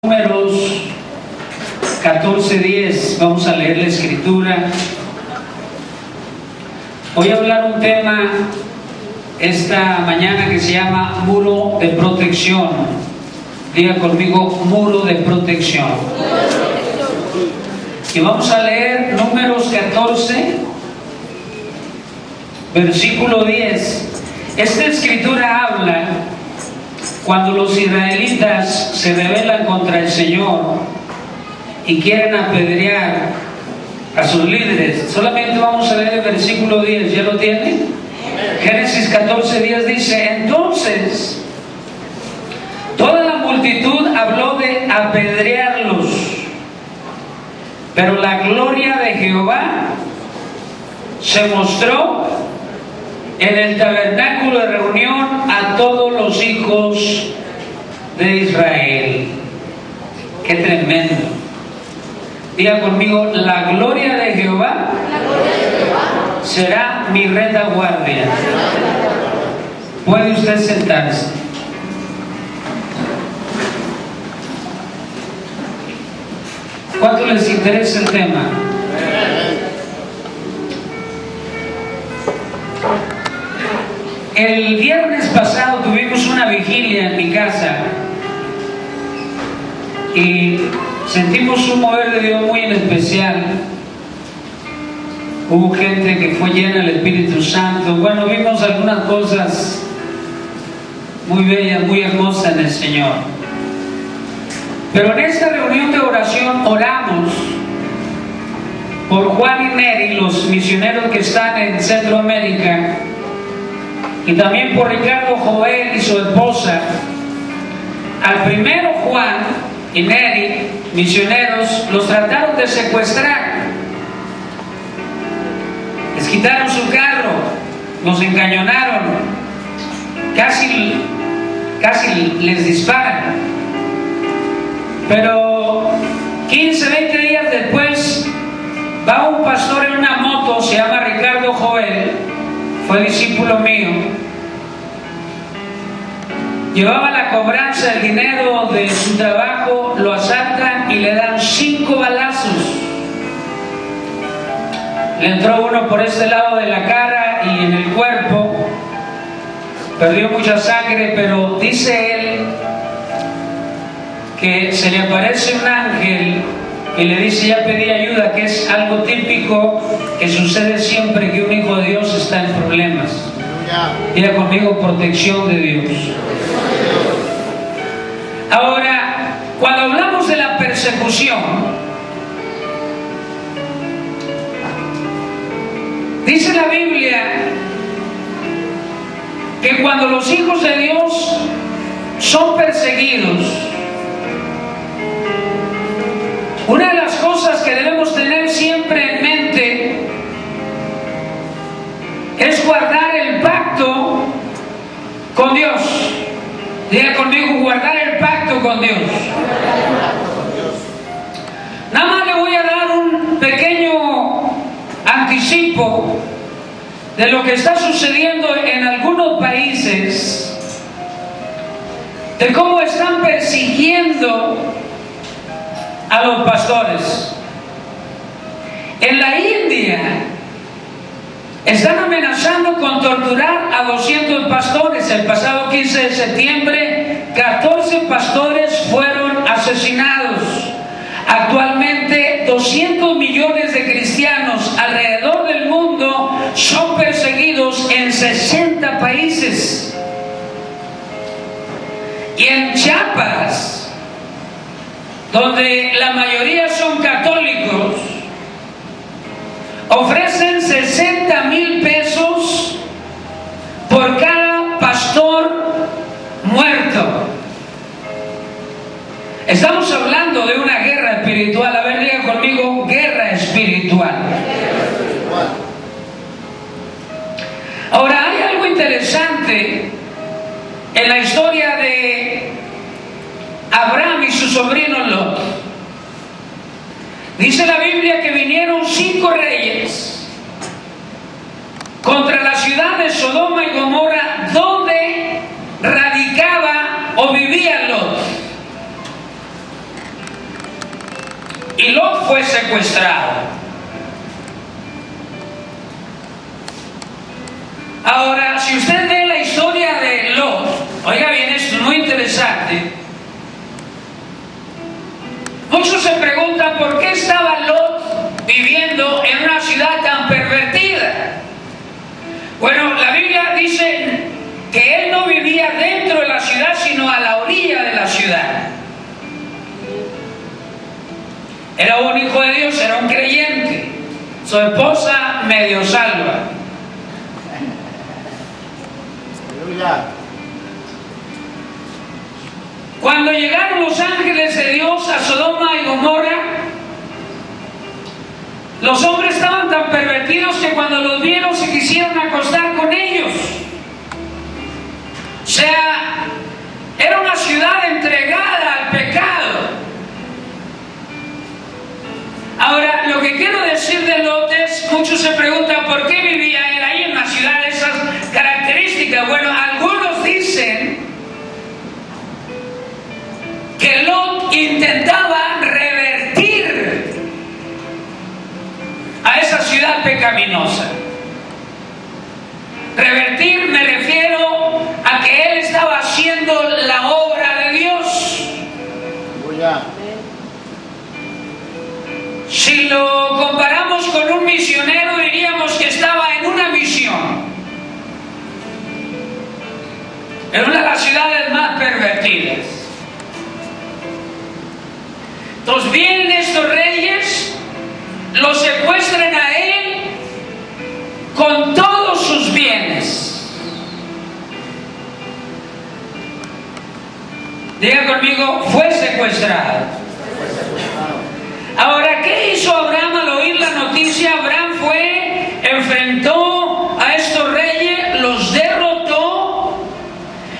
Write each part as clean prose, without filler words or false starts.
Números 14:10, vamos a leer la escritura. Voy a hablar un tema esta mañana que se llama muro de protección. Diga conmigo, muro de protección. Y vamos a leer Números 14, versículo 10. Esta escritura habla cuando los israelitas se rebelan contra el Señor y quieren apedrear a sus líderes. Solamente vamos a leer el versículo 10, ¿ya lo tienen? Génesis 14:10 dice: entonces toda la multitud habló de apedrearlos, pero la gloria de Jehová se mostró en el tabernáculo de reunión a todos los hijos de Israel. ¡Qué tremendo! Diga conmigo, la gloria de Jehová será mi retaguardia. Puede usted sentarse. ¿Cuánto les interesa el tema? El viernes pasado tuvimos una vigilia en mi casa y sentimos un mover de Dios muy en especial. Hubo gente que fue llena del Espíritu Santo. Bueno, vimos algunas cosas muy bellas, muy hermosas en el Señor. Pero en esta reunión de oración oramos por Juan y Neri, los misioneros que están en Centroamérica, y también por Ricardo Joel y su esposa. Al primero, Juan y Neri, misioneros, los trataron de secuestrar. Les quitaron su carro, los encañonaron, casi les disparan. Pero 15, 20 días después va un pastor en una moto, se llama Ricardo Joel, fue discípulo mío. Llevaba la cobranza del dinero de su trabajo, lo asaltan y le dan 5 balazos. Le entró uno por este lado de la cara y en el cuerpo. Perdió mucha sangre, pero dice él que se le aparece un ángel y le dice: ya pedí ayuda, que es algo típico que sucede siempre que un hijo de Dios está en problemas. Diga conmigo, protección de Dios. Ahora, cuando hablamos de la persecución, dice la Biblia que cuando los hijos de Dios son perseguidos, una de las cosas que debemos tener siempre en mente es guardar el pacto con Dios. Diga conmigo, guardar el pacto con Dios. Nada más le voy a dar un pequeño anticipo de lo que está sucediendo en algunos países, de cómo están persiguiendo a los pastores. En la India están amenazando con torturar a 200 pastores. El pasado 15 de septiembre, 14 pastores fueron asesinados. Actualmente, 200 millones de cristianos alrededor del mundo son perseguidos en 60 países. Y en Chiapas, donde la mayoría son católicos, ofrecen 60,000 pesos por cada pastor muerto. Estamos hablando de una guerra espiritual. A ver, diga conmigo, guerra espiritual. Ahora, hay algo interesante en la historia de Abraham y su sobrino Lot. Dice la Biblia que vinieron 5 reyes contra la ciudad de Sodoma y Gomorra, donde radicaba o vivía Lot. y Lot fue secuestrado. Ahora, si usted ve la historia de Lot, oiga bien, esto es muy interesante. Muchos se preguntan por qué estaba Lot viviendo en una ciudad tan pervertida. Bueno, la Biblia dice que él no vivía dentro de la ciudad, sino a la orilla de la ciudad. Era un hijo de Dios, era un creyente. Su esposa medio salva. Cuando llegaron los ángeles de Dios a Sodoma y Gomorra, los hombres estaban tan pervertidos que cuando los vieron se quisieron acostar con ellos. O sea, era una ciudad entregada al pecado. Ahora, lo que quiero decir de Lot es, muchos se preguntan por qué vivía él ahí en una ciudad de esas características. Bueno, algunos dicen que Lot intentaba revertir a esa ciudad pecaminosa. Revertir me refiero a que él estaba haciendo la obra de Dios. Si lo comparamos con un misionero, diríamos que estaba en una misión, en una de las ciudades más pervertidas. Entonces vienen estos reyes, lo secuestran a él con todos sus bienes. Diga conmigo, fue secuestrado. Ahora, ¿qué hizo Abraham al oír la noticia? Abraham fue, enfrentó a estos reyes, los derrotó,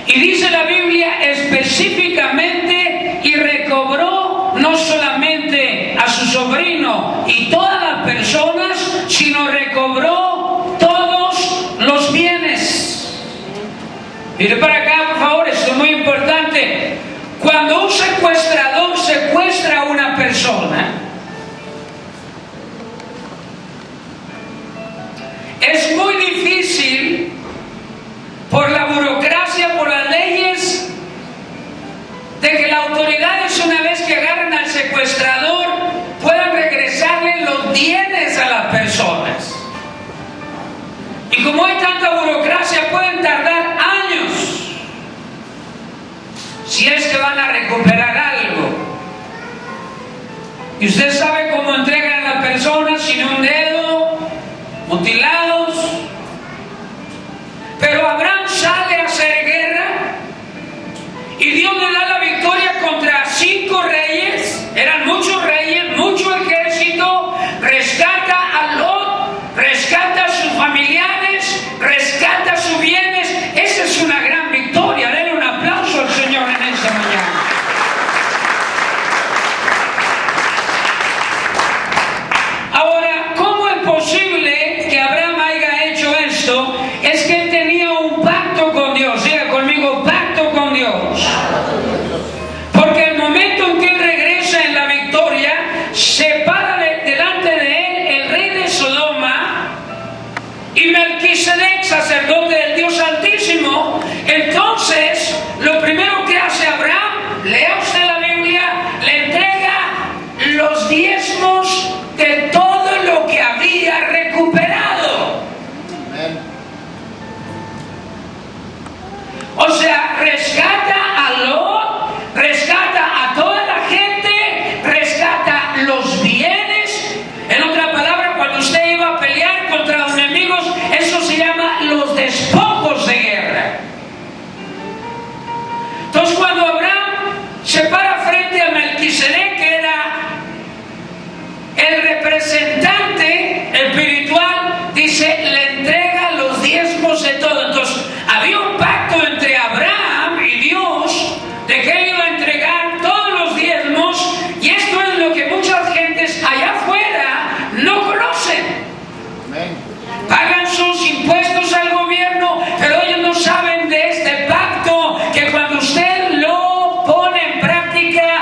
y dice la Biblia específicamente, y recobró no solamente a su sobrino y todas las personas, sino recobró todos los bienes. Mire para acá, por favor, esto es muy importante. Cuando un secuestrador secuestra a una persona, es muy difícil, por la burocracia, por las leyes, de que las autoridades, una vez que agarran al secuestrador, puedan regresarle los bienes a las personas. Y como hay tanta burocracia, pueden tardar años, si es que van a recuperar algo. Y usted sabe cómo entregan a las personas sin un dedo, mutilados. Pero Abraham sale a hacer guerra y Dios le da la victoria contra 5 reyes. Eran muchos reyes, mucho ejército. Rescata a Lot, rescata a sus familiares, rescata sus bienes. Esa es una gran victoria. Denle un aplauso al Señor en esta mañana. Ahora, ¿cómo es posible que Abraham haya hecho esto? Es que él tenía un pacto con Dios. Diga conmigo, pacto con Dios. Porque el momento en que él regresa en la victoria, se para delante de él el rey de Sodoma y Melquisedec, sacerdote del Dios Altísimo. Entonces, lo primero que hace Abraham, lea usted la Biblia, le entrega los diezmos de todo